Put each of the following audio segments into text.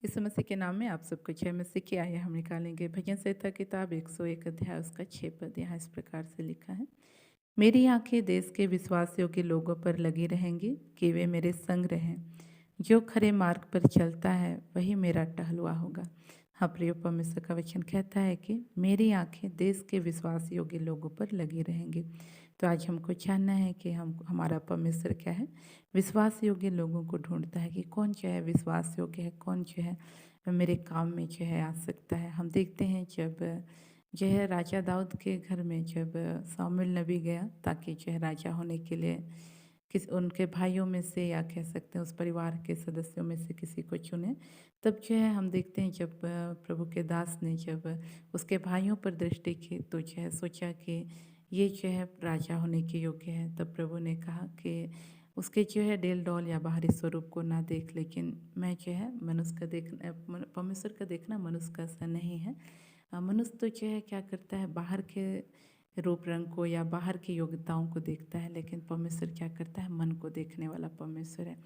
यीशु मसीह के नाम में आप सबको जय मसीह की आया हम निकालेंगे। भजन संहिता किताब 101 अध्याय उसका 6 पद यहाँ इस प्रकार से लिखा है। मेरी आंखें देश के विश्वास योग्य लोगों पर लगी रहेंगी कि वे मेरे संग रहें। जो खरे मार्ग पर चलता है वही मेरा टहलुआ होगा। हाँ प्रिय, परमेश्वर का वचन कहता है कि मेरी आंखें देश के विश्वास योग्य लोगों पर लगी रहेंगी। तो आज हमको जानना है कि हमारा परमेश्वर क्या है, विश्वास योग्य लोगों को ढूंढता है कि कौन जो है विश्वास योग्य है, कौन जो है मेरे काम में जो है आ सकता है। हम देखते हैं जब जो है राजा दाऊद के घर में जब शामुएल नबी गया ताकि जो है राजा होने के लिए किस उनके भाइयों में से या कह सकते हैं उस परिवार के सदस्यों में से किसी को चुने, तब जो है हम देखते हैं जब प्रभु के दास ने जब उसके भाइयों पर दृष्टि की तो जो है सोचा कि ये जो है राजा होने के योग्य है। तब प्रभु ने कहा कि उसके जो है डेल डौल या बाहरी स्वरूप को ना देख, लेकिन मैं जो है मनुष्य का देखना, परमेश्वर का देखना मनुष्य का सा नहीं है। मनुष्य तो जो है क्या करता है, बाहर के रूप रंग को या बाहर की योग्यताओं को देखता है, लेकिन परमेश्वर क्या करता है, मन को देखने वाला परमेश्वर है।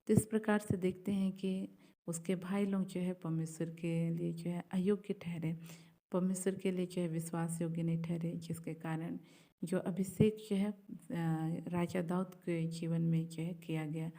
तो इस प्रकार से देखते हैं कि उसके भाई लोग जो है परमेश्वर के लिए जो है अयोग्य ठहरे, परमेश्वर के लिए जो है विश्वास योग्य नहीं ठहरे, जिसके कारण जो अभिषेक जो है राजा दाऊद के जीवन में जो है किया गया,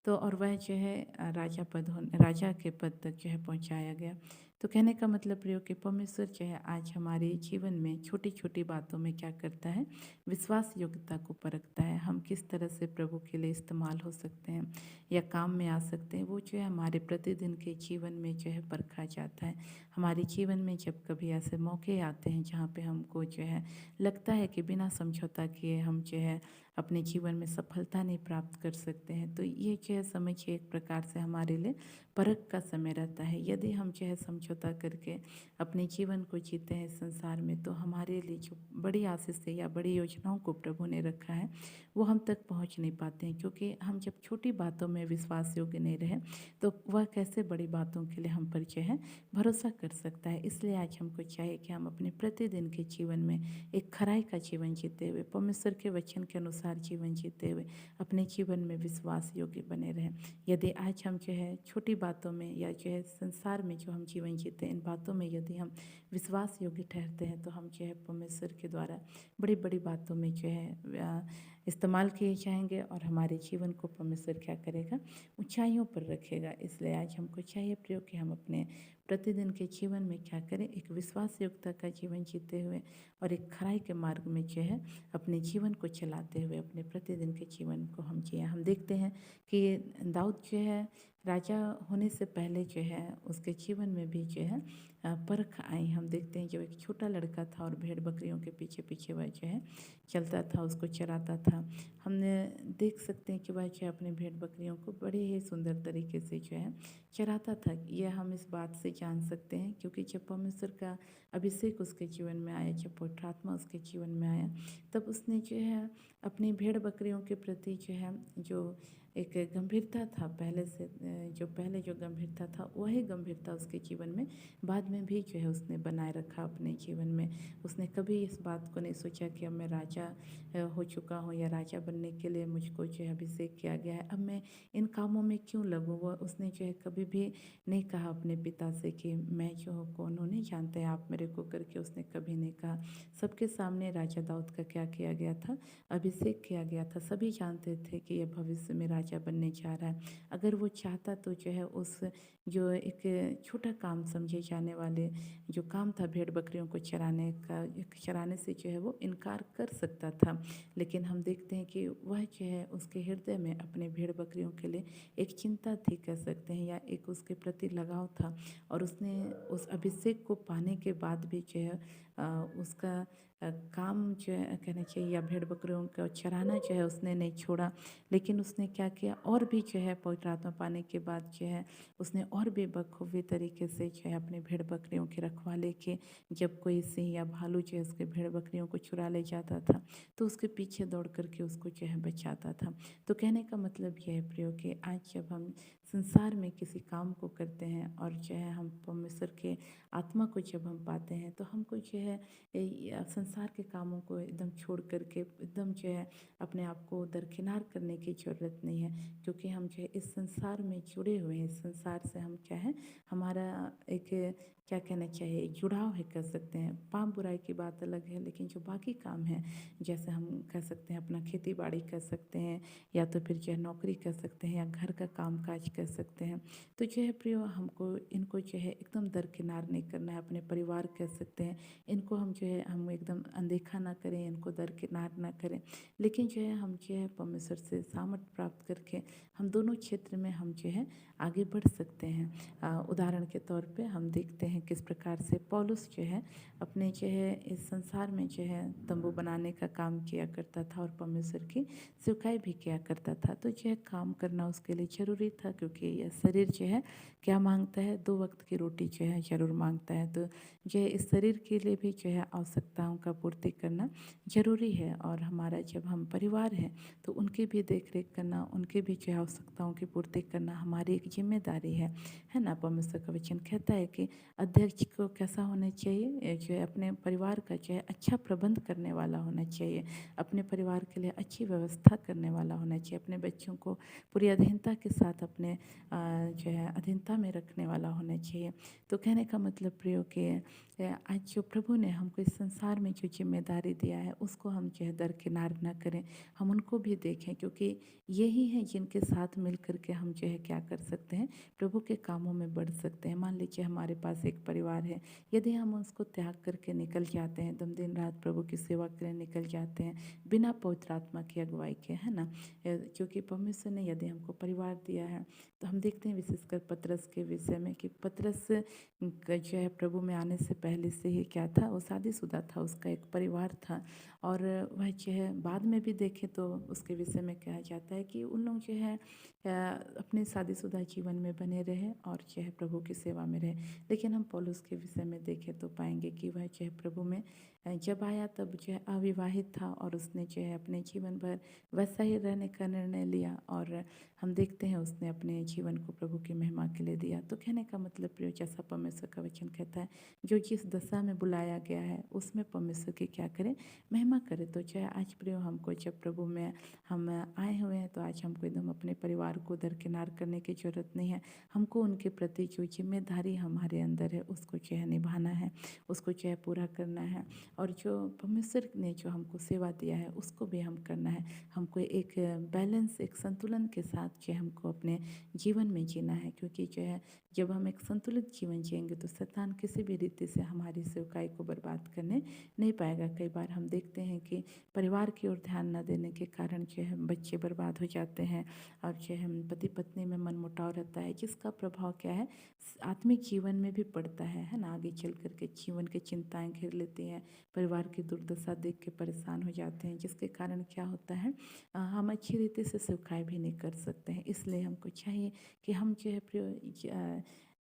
तो और वह जो है राजा के पद तक जो है पहुंचाया गया। तो कहने का मतलब प्रयोग कि परमेश्वर जो है आज हमारे जीवन में छोटी छोटी बातों में क्या करता है, विश्वास योग्यता को परखता है। हम किस तरह से प्रभु के लिए इस्तेमाल हो सकते हैं या काम में आ सकते हैं, वो जो है हमारे प्रतिदिन के जीवन में जो है परखा जाता है। हमारे जीवन में जब कभी ऐसे मौके आते हैं जहाँ पे हमको जो है लगता है कि बिना समझौता किए हम जो है अपने जीवन में सफलता नहीं प्राप्त कर सकते हैं, तो ये जो है समझिए एक प्रकार से हमारे लिए परख का समय रहता है। यदि हम जो है समझौता करके अपने जीवन को जीते हैं संसार में, तो हमारे लिए जो बड़ी आशीष या बड़ी योजनाओं को प्रभु ने रखा है वो हम तक पहुंच नहीं पाते हैं, क्योंकि हम जब छोटी बातों में विश्वास योग्य नहीं रहे तो वह कैसे बड़ी बातों के लिए हम पर जो है भरोसा कर सकता है। इसलिए आज हमको चाहिए कि हम अपने प्रतिदिन के जीवन में एक खराई का जीवन जीते हुए, परमेश्वर के वचन के अनुसार जीवन जीते हुए अपने जीवन में विश्वास योग्य बने रहें। यदि आज हम जो है छोटी बातों में या जो है संसार में जो हम जीवन जीते हैं इन बातों में यदि हम विश्वास योग्य ठहरते हैं, तो हम जो है परमेश्वर के द्वारा बड़ी बड़ी बातों में जो है इस्तेमाल किए जाएंगे और हमारे जीवन को परमेश्वर क्या करेगा, ऊंचाइयों पर रखेगा। इसलिए आज हमको चाहिए प्रयोग कि हम अपने प्रतिदिन के जीवन में क्या करें, एक विश्वास योग्यता का जीवन जीते हुए और एक खराई के मार्ग में जो है अपने जीवन को चलाते हुए अपने प्रतिदिन के जीवन को हम जिए। हम देखते हैं कि दाऊद जो है राजा होने से पहले जो है उसके जीवन में भी जो है परख आई। हम देखते हैं जब एक छोटा लड़का था और भेड़ बकरियों के पीछे पीछे वह जो है चलता था, उसको चराता था। हमने देख सकते हैं कि वह जो है अपने भेड़ बकरियों को बड़े ही सुंदर तरीके से जो है चराता था। यह हम इस बात से जान सकते हैं क्योंकि जब परमेश्वर का अभिषेक उसके जीवन में आया, जब पवित्र आत्मा उसके जीवन में आया, तब उसने जो है अपनी भेड़ बकरियों के प्रति जो है जो एक गंभीरता था पहले से, जो गंभीरता था वही गंभीरता उसके जीवन में बाद में भी जो है उसने बनाए रखा अपने जीवन में। उसने कभी इस बात को नहीं सोचा कि अब मैं राजा हो चुका हूँ या राजा बनने के लिए मुझको जो है अभिषेक किया गया है, अब मैं इन कामों में क्यों लगूँ। वह उसने जो है कभी भी नहीं कहा अपने पिता से कि मैं जो हूँ कौन हूँ, नहीं जानते आप मेरे को करके उसने कभी नहीं कहा। सबके सामने राजा दाऊद का क्या किया गया था, अभिषेक किया गया था। सभी जानते थे कि यह भविष्य में राजा बनने जा रहा है। अगर वो चाहता तो जो है उस जो एक छोटा काम समझे जाने वाले जो काम था भेड़ बकरियों को चराने का, चराने से जो है वो इनकार कर सकता था। लेकिन हम देखते हैं कि वह जो है उसके हृदय में अपने भेड़ बकरियों के लिए एक चिंता थी कह सकते हैं, या एक उसके प्रति लगाव था। और उसने उस अभिषेक को पाने के बाद भी जो है उसका काम जो है कहना चाहिए या भेड़ बकरियों का चराना जो है उसने नहीं छोड़ा। लेकिन उसने क्या किया, और भी जो है पवित्र आत्मा पाने के बाद जो है उसने और भी बखूबी तरीके से जो है अपने भेड़ बकरियों की रखवाली की। जब कोई सिंह या भालू जो है उसके भेड़ बकरियों को चुरा ले जाता था तो उसके पीछे दौड़ करके उसको जो है बचाता था। तो कहने का मतलब यह है प्रयोग कि आज जब हम संसार में किसी काम को करते हैं और जो है हम परमेश्वर के आत्मा को जब हम पाते हैं तो हमको जो है संसार के कामों को एकदम छोड़ करके एकदम जो है अपने आप को दरकिनार करने की ज़रूरत नहीं है, क्योंकि हम जो है इस संसार में जुड़े हुए हैं। इस संसार से हम क्या है, हमारा एक क्या कहना चाहिए, जुड़ाव है कह सकते हैं। पाप बुराई की बात अलग है, लेकिन जो बाकी काम है, जैसे हम कह सकते हैं अपना खेती बाड़ी कर सकते हैं, या तो फिर जो है नौकरी कर सकते हैं, या घर का काम काज कर सकते हैं। तो जो है प्रियो, हमको इनको जो है एकदम दरकिनार नहीं करना है। अपने परिवार कह सकते हैं, इनको हम जो है हम एकदम अनदेखा ना करें, इनको दरकिनार ना करें, लेकिन जो है हम जो है परमेश्वर से सामर्थ्य प्राप्त करके हम दोनों क्षेत्र में हम जो है आगे बढ़ सकते हैं। उदाहरण के तौर पे हम देखते हैं किस प्रकार से पौलुस जो है अपने जो है इस संसार में जो है तंबू बनाने का काम किया करता था और परमेश्वर की सेवकाई भी किया करता था। तो जो है काम करना उसके लिए ज़रूरी था, क्योंकि यह शरीर जो है क्या मांगता है, 2 वक्त की रोटी जो है ज़रूर मांगता है। तो जो है इस शरीर के लिए भी जो है आवश्यकताओं का पूर्ति करना ज़रूरी है। और हमारा जब हम परिवार हैं तो उनकी भी देख रेख करना, उनकी भी जो है आवश्यकताओं की पूर्ति करना हमारी एक जिम्मेदारी है ना। परमेश्वर का वचन कहता है कि अध्यक्ष को कैसा होना चाहिए, जो है अपने परिवार का जो है अच्छा प्रबंध करने वाला होना चाहिए, अपने परिवार के लिए अच्छी व्यवस्था करने वाला होना चाहिए, अपने बच्चों को पूरी अधीनता के साथ अपने जो है अधीनता में रखने वाला होना चाहिए। तो कहने का मतलब प्रियो कि आज जो प्रभु ने हमको इस संसार में जो जिम्मेदारी दिया है उसको हम जो है दरकिनार न करें, हम उनको भी देखें, क्योंकि यही हैं जिनके साथ मिल कर के हम जो है क्या कर सकते हैं, प्रभु के कामों में बढ़ सकते हैं। मान लीजिए हमारे पास एक परिवार है, यदि हम उसको त्याग करके निकल जाते हैं, दम दिन रात प्रभु की सेवा के लिए निकल जाते हैं बिना पवित्र आत्मा की अगुवाई के, है ना। क्योंकि परमेश्वर ने यदि हमको परिवार दिया है, तो हम देखते हैं विशेषकर पतरस के विषय में कि पतरस का जो है प्रभु में आने से पहले से ही क्या था, वो शादीशुदा था, उसका एक परिवार था। और वह जो है बाद में भी देखें तो उसके विषय में कहा जाता है कि उन लोग जो है अपने शादीशुदा जीवन में बने रहे और जो है प्रभु की सेवा में रहे। लेकिन हम पौलुस के विषय में देखें तो पाएंगे कि वह जो है प्रभु में जब आया तब जो है अविवाहित था, और उसने जो है अपने जीवन भर वैसा ही रहने का निर्णय लिया, और हम देखते हैं उसने अपने जीवन को प्रभु की महिमा के लिए दिया। तो कहने का मतलब प्रिय, जैसा परमेश्वर का वचन कहता है, जो जिस दशा में बुलाया गया है उसमें परमेश्वर की क्या करें, महिमा करें। तो चाहे आज प्रिय हमको जब प्रभु में हम आए हुए हैं, तो आज हमको एकदम अपने परिवार को दरकिनार करने की ज़रूरत नहीं है। हमको उनके प्रति जो जिम्मेदारी हमारे अंदर है उसको जो है निभाना है, उसको जो है पूरा करना है, और जो परमेश्वर ने जो हमको सेवा दिया है उसको भी हम करना है। हमको एक बैलेंस, एक संतुलन के साथ जो है हमको अपने जीवन में जीना है, क्योंकि जो है जब हम एक संतुलित जीवन जिएंगे तो शैतान किसी भी रीति से हमारी सेवकाई को बर्बाद करने नहीं पाएगा। कई बार हम देखते हैं कि परिवार की ओर ध्यान न देने के कारण जो है बच्चे बर्बाद हो जाते हैं, और जो है पति पत्नी में मनमुटाव रहता है, जिसका प्रभाव क्या है, आत्मिक जीवन में भी पड़ता है ना। आगे चल करके जीवन की चिंताएं घेर लेती हैं, परिवार की दुर्दशा देख के परेशान हो जाते हैं, जिसके कारण क्या होता है, हम अच्छी रीति से सेवकाई भी नहीं कर सकते हैं। इसलिए हमको चाहिए कि हम जो है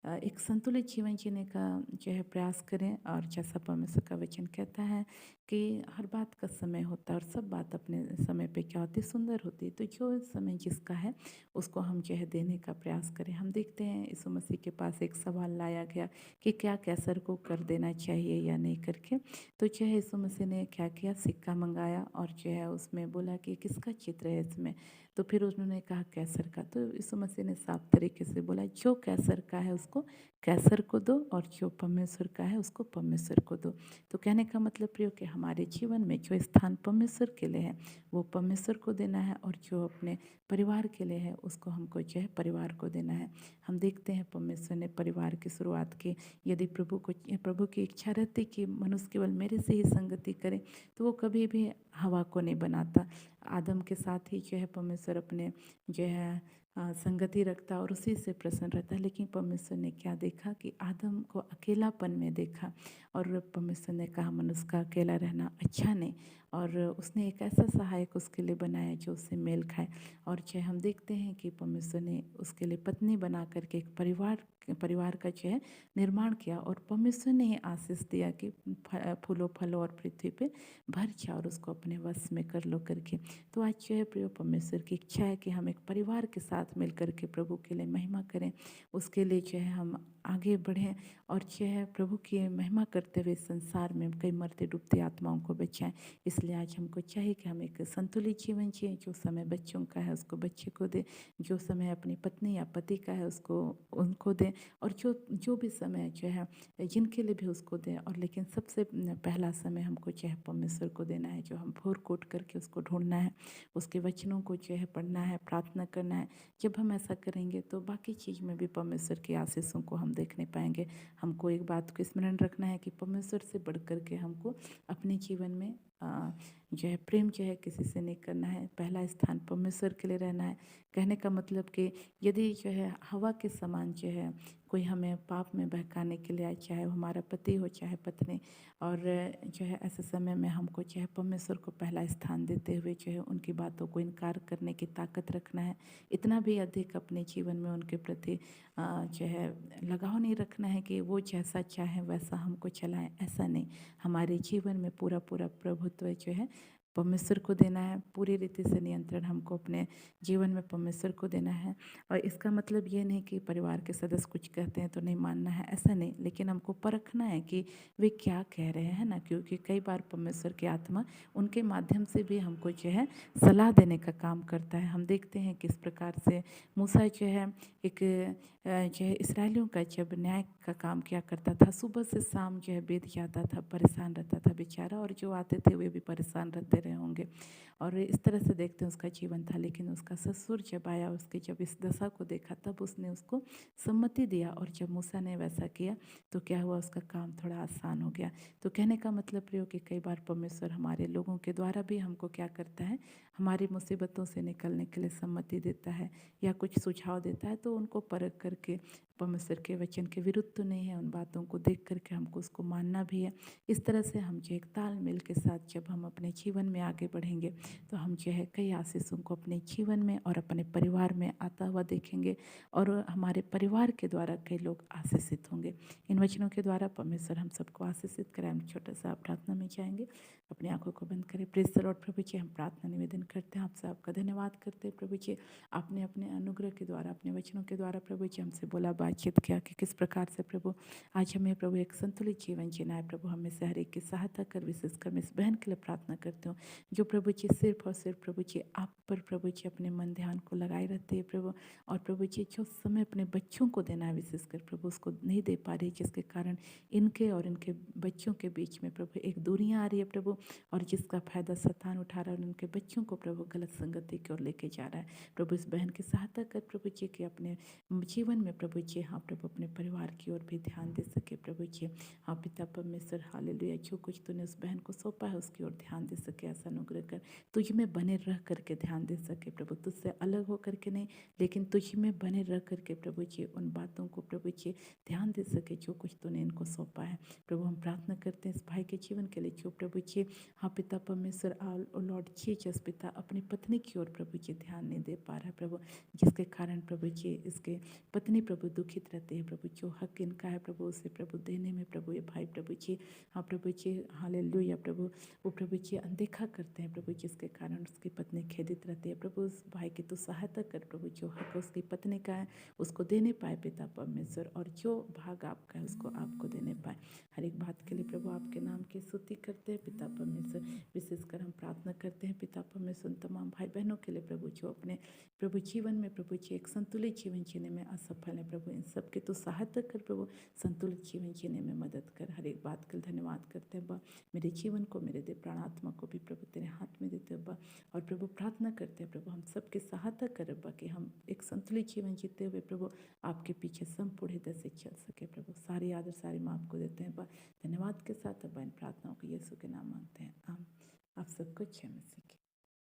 एक संतुलित जीवन जीने का जो है प्रयास करें। और जैसा परमेश्वर का वचन कहता है कि हर बात का समय होता है, और सब बात अपने समय पे क्या होती है, सुंदर होती है। तो जो समय जिसका है उसको हम जो है देने का प्रयास करें। हम देखते हैं यीशु मसीह के पास एक सवाल लाया गया कि क्या कैसर को कर देना चाहिए या नहीं करके। तो जो है यीशु मसीह ने क्या किया, सिक्का मंगाया और जो है उसमें बोला कि किसका चित्र है इसमें। तो फिर उन्होंने कहा कैसर का। तो यीशु मसीह ने साफ तरीके से बोला, जो कैसर का है उसको कैसर को दो, और जो परमेश्वर का है उसको परमेश्वर को दो। तो कहने का मतलब प्रियो कि हमारे जीवन में जो स्थान परमेश्वर के लिए है वो परमेश्वर को देना है, और जो अपने परिवार के लिए है उसको हमको जो है परिवार को देना है। हम देखते हैं परमेश्वर ने परिवार की शुरुआत की। यदि प्रभु की इच्छा रहती कि मनुष्य केवल मेरे से ही संगति करे, तो वो कभी भी हवा को नहीं बनाता। आदम के साथ ही जो है परमेश्वर अपने जो है संगति रखता और उसी से प्रसन्न रहता है। लेकिन परमेश्वर ने क्या देखा कि आदम को अकेलापन में देखा, और परमेश्वर ने कहा मनुष्य का अकेला रहना अच्छा नहीं, और उसने एक ऐसा सहायक उसके लिए बनाया जो उससे मेल खाए। और जो हम देखते हैं कि परमेश्वर ने उसके लिए पत्नी बना करके एक परिवार का जो है निर्माण किया, और परमेश्वर ने ही आशीष दिया कि फूलो फलो और पृथ्वी पे भर जाओ और उसको अपने वश में कर लो करके। तो आज जो है प्रिय, परमेश्वर की इच्छा है कि हम एक परिवार के साथ साथ मिल कर के प्रभु के लिए महिमा करें, उसके लिए जो है हम आगे बढ़ें और जो है प्रभु की महिमा करते हुए संसार में कई मरते डूबते आत्माओं को बचाएं। इसलिए आज हमको चाहिए कि हम एक संतुलित जीवन जिएं, जो समय बच्चों का है उसको बच्चे को दें, जो समय अपनी पत्नी या पति का है उसको उनको दें, और जो जो भी समय जो है जिनके लिए भी उसको दें। और लेकिन सबसे पहला समय हमको जो है परमेश्वर को देना है, जो हम भोर कोट करके उसको ढूंढना है, उसके वचनों को जो है पढ़ना है, प्रार्थना करना है। जब हम ऐसा करेंगे तो बाकी चीज़ में भी परमेश्वर की आशीषों को हम देखने पाएंगे। हमको एक बात को स्मरण रखना है कि परमेश्वर से बढ़ कर के हमको अपने जीवन में जो है प्रेम जो है किसी से नहीं करना है। पहला स्थान परमेश्वर के लिए रहना है। कहने का मतलब कि यदि जो है हवा के समान जो है कोई हमें पाप में बहकाने के लिए आए, चाहे वो हमारा पति हो चाहे पत्नी, और जो है ऐसे समय में हमको जो है परमेश्वर को पहला स्थान देते हुए जो है उनकी बातों को इनकार करने की ताकत रखना है। इतना भी अधिक अपने जीवन में उनके प्रति जो है लगाव नहीं रखना है कि वो जैसा चाहे वैसा हमको चलाएं, ऐसा नहीं। हमारे जीवन में पूरा पूरा प्रभुत्व जो है परमेश्वर को देना है। पूरी रीति से नियंत्रण हमको अपने जीवन में परमेश्वर को देना है। और इसका मतलब ये नहीं कि परिवार के सदस्य कुछ कहते हैं तो नहीं मानना है, ऐसा नहीं। लेकिन हमको परखना है कि वे क्या कह रहे हैं ना, क्योंकि कई बार परमेश्वर की आत्मा उनके माध्यम से भी हमको जो है सलाह देने का काम करता है। हम देखते हैं किस प्रकार से मूसा जो है एक जो है इसराइलियों का जब न्याय का काम किया करता था, सुबह से शाम जो है बीत जाता था, परेशान रहता था बेचारा, और जो आते थे वे भी परेशान रहते रहे होंगे। और इस तरह से देखते हैं उसका जीवन था। लेकिन उसका ससुर जब आया, उसके जब इस दशा को देखा, तब उसने उसको सम्मति दिया, और जब मूसा ने वैसा किया तो क्या हुआ, उसका काम थोड़ा आसान हो गया। तो कहने का मतलब ये हो कि कई बार परमेश्वर हमारे लोगों के द्वारा भी हमको क्या करता है, हमारी मुसीबतों से निकलने के लिए सम्मति देता है या कुछ सुझाव देता है। तो उनको परख करके, परमेश्वर के वचन के विरुद्ध तो नहीं है, उन बातों को देख करके हमको उसको मानना भी है। इस तरह से हम जो एक तालमेल के साथ जब हम अपने जीवन में आगे बढ़ेंगे तो हम जो है कई आशीषों को अपने जीवन में और अपने परिवार में आता हुआ देखेंगे, और हमारे परिवार के द्वारा कई लोग आशीषित होंगे। इन वचनों के द्वारा परमेश्वर हम सबको आशीषित करें। हम छोटा सा प्रार्थना में जाएंगे, अपनी आंखों को बंद करें। Praise the lord. प्रभु जी, हम प्रार्थना निवेदन करते हैं, आपसे आपका धन्यवाद करते हैं प्रभु जी। आपने अपने अनुग्रह के द्वारा, अपने वचनों के द्वारा प्रभु जी हमसे बोला, बातचीत किया कि किस प्रकार से प्रभु आज हमें प्रभु एक संतुलित जीवन जीना है। प्रभु हमें से हर एक की सहायता कर, विशेषकर मैं इस बहन के लिए प्रार्थना करती हूँ जो प्रभु जी सिर्फ और सिर्फ प्रभु जी आप पर प्रभु जी अपने मन ध्यान को लगाए रहते हैं प्रभु। और प्रभु जी जो समय अपने बच्चों को देना है विशेषकर प्रभु उसको नहीं दे पा रही, जिसके कारण इनके और इनके बच्चों के बीच में प्रभु एक दूरियां आ रही है प्रभु, और जिसका फायदा शैतान उठा रहा है और उनके बच्चों को प्रभु गलत संगति की ओर लेके जा रहा है। प्रभु इस बहन की सहायता कर प्रभु जी कि अपने जीवन में प्रभु जी हाँ प्रभु अपने परिवार की ओर भी ध्यान दे सके प्रभु जी। हाँ पिता परमेश्वर हालेलुया, जो कुछ तूने उस बहन को सौंपा है उसकी ओर ध्यान दे सके, ऐसा अनुग्रह कर। तुझ में बने रह करके ध्यान दे सके प्रभु, तुझसे अलग हो करके नहीं, लेकिन तुझ में बने रह करके प्रभु जी उन बातों को प्रभु जी ध्यान दे सके जो कुछ तूने इनको सौंपा है। प्रभु हम प्रार्थना करते हैं इस भाई के जीवन के लिए, जो प्रभु जी हाँ पिता परमेश्वर लॉर्ड जीसस पिता अपनी पत्नी की ओर प्रभु जी ध्यान नहीं दे पा रहा है प्रभु, जिसके कारण प्रभु जी इसके पत्नी प्रभु दुखित रहते हैं प्रभु। जो हक इनका है प्रभु उसे प्रभु देने में प्रभु ये भाई प्रभु जी हाँ प्रभु जी हालेलुया प्रभु वो प्रभु जी अनदेखा करते हैं प्रभु, जिसके कारण उसकी पत्नी खेदित रहती है प्रभु। उस भाई की तो सहायता कर प्रभु, जो हक उसकी पत्नी का है उसको देने पाए पिता परमेश्वर, और जो भाग आपका है उसको आपको देने पाए। हर एक बात के लिए प्रभु आपके नाम की स्तुति करते हैं पिता परमेश्वर। विशेषकर हम प्रार्थना करते हैं पिता परमेश्वर तमाम भाई बहनों के लिए प्रभु, जो अपने प्रभु जीवन में प्रभु जी एक संतुलित जीवन जीने में असफल है प्रभु। इन सब की तो सहायता कर प्रभु, संतुलित जीवन जीने में मदद कर। हर एक बात के लिए धन्यवाद करते हैं बा। मेरे जीवन को, मेरे दे प्राणात्मा को भी प्रभु तेरे हाथ में देते बा। और प्रभु प्रार्थना करते हैं प्रभु हम सबकी सहायता कर बा कि हम एक संतुलित जीवन जीते हुए प्रभु आपके पीछे संपूर्ण हृदय से चल सके प्रभु। सारी आदर सारी माँ आपको देते हैं बा। धन्यवाद के साथ अब इन प्रार्थनाओं को यीशु के नाम मांगते हैं, आमीन। आप सबको जय मसीह।